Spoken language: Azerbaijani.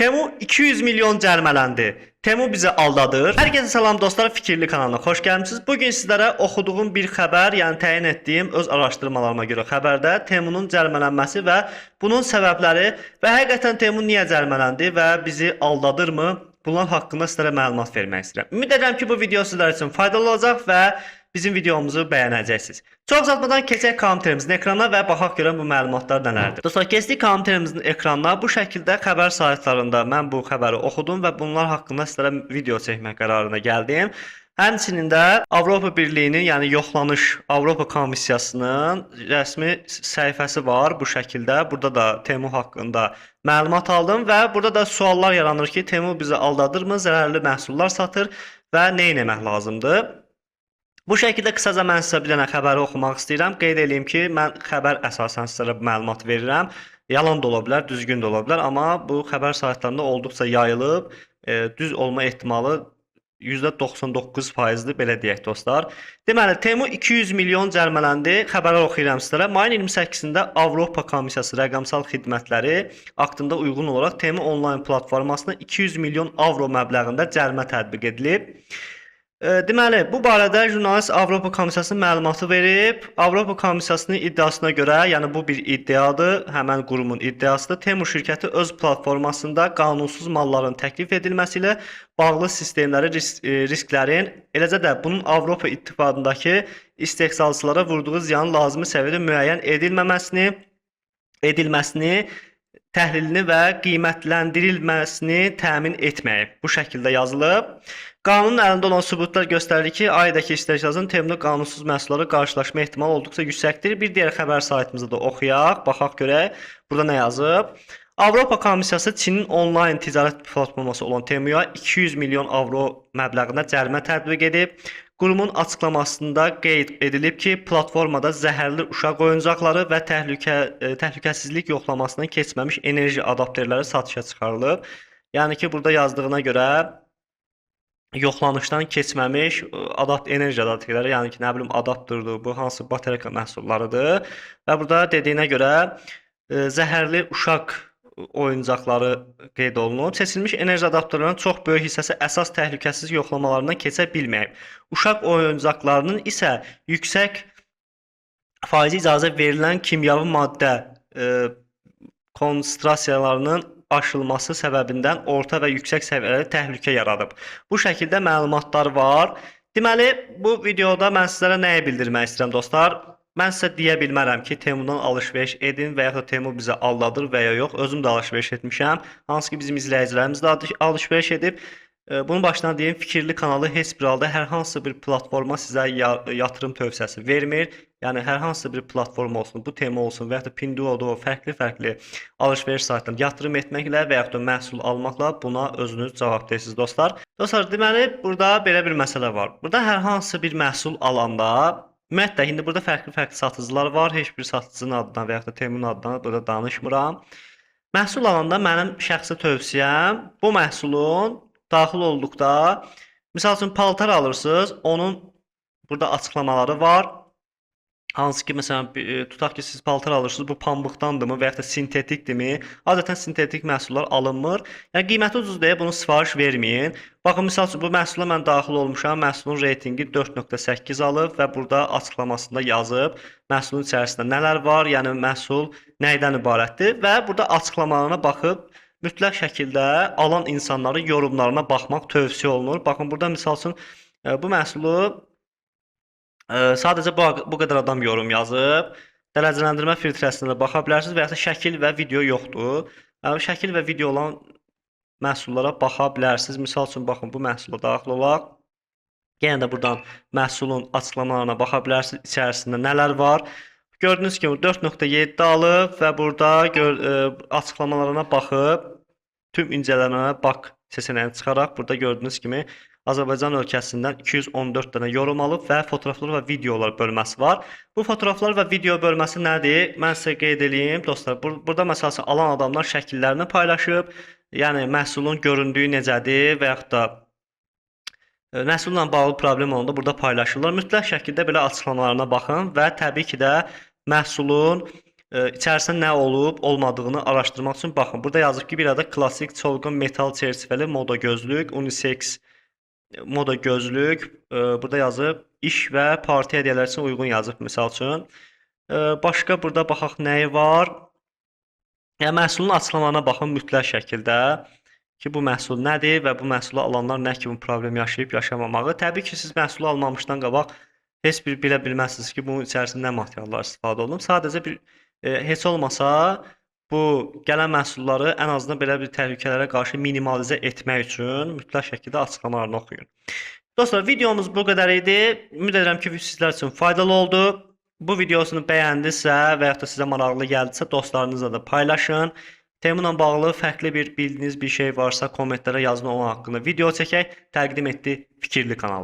Temu 200 milyon cərmələndi. Temu bizi aldadır. Hər kəsə salam dostlar, Fikirli kanalına xoş gəlmisiniz. Bugün sizlərə oxuduğum bir xəbər, yəni təyin etdiyim öz araşdırmalarıma görə xəbərdə Temunun cərmələnməsi və bunun səbəbləri və həqiqətən Temu niyə cərmələndi və bizi aldadırmı? Bunlar haqqında sizlərə məlumat vermək istəyirəm. Ümid edirəm ki, bu video sizlər üçün faydalı olacaq və bizim videomuzu bəyənəcəksiniz. Çox uzatmadan keçək kompüterimizin ekranına və baxaq görən bu məlumatlar nələrdir. Dostlar, keçdik kompüterimizin ekranına. Bu şəkildə xəbər saytlarında mən bu xəbəri oxudum və bunlar haqqında sizlərə video çəkmək qərarına gəldim. Həmçinin də Avropa Birliyinin, yəni yoxlanış Avropa Komissiyasının rəsmi səhifəsi var bu şəkildə. Burada da Temu haqqında məlumat aldım və burada da suallar yaranır ki, Temu bizi aldadırmı, zərərli məhsullar satır və nə etmək lazımdır? Bu şəkildə qısaca mən sizə bir dənə xəbəri oxumaq istəyirəm. Qeyd edeyim ki, mən xəbər əsasən sizlərə məlumat verirəm. Yalan da ola bilər, düzgün də ola bilər, amma bu xəbər saytlarında olduqca yayılıb, düz olma ehtimalı %99%-dir, belə deyək dostlar. Deməli, Temu 200 milyon cərmələndi. Xəbərlər oxuyuram sizlərə. Mayın 28-də Avropa Komissiyası rəqəmsal xidmətləri aktında uyğun olaraq Temu onlayn platformasına 200 milyon avro məbləğində cərimə tətbiq edilib. Deməli, bu barədə jurnalist Avropa Komissiyasının məlumatı verib. Avropa Komissiyasının iddiasına görə, yəni bu bir iddiadır, həmən qurumun iddiasıdır. Temu şirkəti öz platformasında qanunsuz malların təklif edilməsi ilə bağlı sistemləri, risklərin, eləcə də bunun Avropa İttifaqındakı istehsalçılara vurduğu ziyanın lazımi səviyyədə müəyyən edilməsini, təhlilini və qiymətləndirilməsini təmin etməyib. Bu şəkildə yazılıb. Qanunun əlində olan sübutlar göstərir ki, aydakı istehsalçının Temuda qanunsuz məhsullara qarşılaşma ehtimalı olduqca yüksəkdir. Bir digər xəbər saytımızda da oxuyaq, baxaq görək. Burada nə yazıb? Avropa Komissiyası Çinin onlayn ticarət platforması olan Temuya 200 milyon avro məbləğində cərimə tətbiq edib. Qurumun açıqlamasında qeyd edilib ki, platformada zəhərli uşaq oyuncaqları və təhlükəsizlik yoxlamasından keçməmiş enerji adapterləri satışa çıxarılıb. Yəni ki, burada yazdığına görə yoxlanışdan keçməmiş enerji adapterləri, yəni ki, nə bilim adapterdir, bu hansı batareyka məhsullarıdır. Və burada dediyinə görə zəhərli uşaq oyuncaqları qeyd olunub. Seçilmiş enerji adapterlərinin çox böyük hissəsi əsas təhlükəsizlik yoxlamalarından keçə bilməyib. Uşaq oyuncaqlarının isə yüksək faizi icazə verilən kimyəvi maddə konsentrasiyalarının aşılması səbəbindən orta və yüksək səviyyəli təhlükə yaradıb. Bu şəkildə məlumatlar var. Deməli, bu videoda mən sizlərə nəyi bildirmək istəyirəm dostlar? Mən sizə deyə bilmərəm ki, Temudan alış-veriş edin və ya da Temu bizi aldadır və ya yox. Özüm də alış-veriş etmişəm. Hansı ki, bizim izləyicilərimiz də alış-veriş edib. Bunun başına deyim, Fikirli kanalı heç bir halda hər hansı bir platforma sizə yatırım tövsiyəsi vermir. Yəni, hər hansı bir platform olsun, bu Temu olsun və ya da Pinduoduo, fərqli alış-veriş saytlarında yatırım etməklə və ya da məhsul almaqla buna özünüz cavabdehsiniz dostlar. Dostlar, deməli, burada belə bir məsələ var. Burada hər hansı bir məhsul alanda, ümumiyyətlə, indi burada fərqli satıcılar var. Heç bir satıcının adından və ya da Temunun adından burada danışmıram. Məhsul alanda mənim şəxsi tövsiyəm bu məhsulun daxil olduqda, misal üçün paltar alırsınız, onun burada açıqlamaları var. Hansı ki, məsələn, tutaq ki, siz paltar alırsınız, bu pambıqdandırmı və ya da sintetikdirmi? Adətən sintetik məhsullar alınmır. Yəni, qiyməti ucuz deyə bunu sifariş verməyin. Baxın, misal üçün, bu məhsula mən daxil olmuşam, məhsulun reytingi 4.8 alıb və burada açıqlamasında yazıb, məhsulun içərisində nələr var, yəni məhsul nəydən ibarətdir və burada açıqlamalarına baxıb, mütləq şəkildə alan insanların yorumlarına baxmaq tövsiyə olunur. Baxın, burada misal üçün, bu məhsulu sadəcə bu qədər adam yorum yazıb. Dərəcələndirmə filtrəsində baxa bilərsiniz və ya da şəkil və video yoxdur. Şəkil və video olan məhsullara baxa bilərsiniz. Misal üçün, baxın, bu məhsula daxil olaq. Yenə də buradan məhsulun açıqlamalarına baxa bilərsiniz. İçərisində nələr var. Gördüyünüz kimi 4.7 alıb və burada açıqlamalarına baxıb tüm incələmələrə bax seçənəyini çıxaraq burada gördüyünüz kimi Azərbaycan ölkəsindən 214 dənə yorum alıb və fotoğraflar və videolar bölməsi var. Bu fotoğraflar və video bölməsi nədir? Mən sizə qeyd edeyim dostlar. Burada məsələn alan adamlar şəkillərini paylaşıb, yəni məhsulun göründüyü necədir və yaxud da məhsulla bağlı problem olanda burada paylaşırlar. Mütləq şəkildə belə açıqlamalarına baxın və təbii ki də məhsulun içərisində nə olub, olmadığını araşdırmaq üçün baxın. Burada yazıb ki, bir adet klassik çolğun metal çerçevəli moda gözlük, unisex moda gözlük. Burada yazıb iş və parti hədiyyələri üçün uyğun yazıb misal üçün. Başqa burada baxaq nəyi var? Yəni məhsulun açıqlamalarına baxın mütləq şəkildə ki, bu məhsul nədir və bu məhsulu alanlar nə kimi problem yaşayıb yaşamamağı. Təbii ki, siz məhsulu almamışdan qabaq heç bir bilə bilməzsiniz ki, bunun içərisində nə materiallar istifadə olunub. Sadəcə bir heç olmasa bu gələn məhsulları ən azından belə bir təhlükələrə qarşı minimalizə etmək üçün mütləq şəkildə açıqlamalarını oxuyun. Dostlar, videomuz bu qədər idi. Ümid edirəm ki, sizlər üçün faydalı oldu. Bu videosunu bəyəndinizsə və yaxud da sizə maraqlı gəldisə, dostlarınızla da paylaşın. Temayla bağlı fərqli bildiyiniz bir şey varsa kommentlərə yazın, onun haqqında video çəkək. Təqdim etdi Fikirli kanalı.